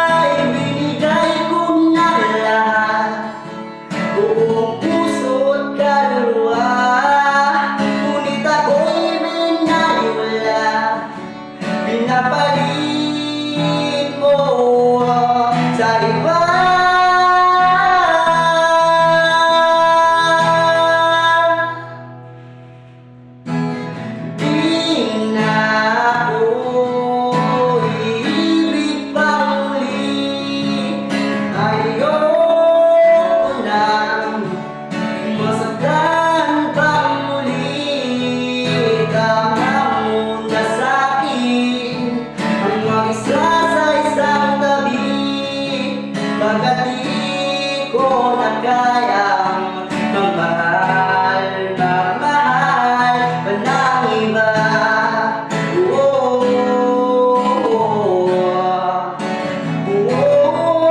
ay binigay ko na lahat, buong puso't kaluluwa. Ngunit ako'y binaliwala, pinapalit mo sa iba. Pagkat di ko na kayang magmahal, magmahal pa ng iba. Oh, oh, oh, oh, oh.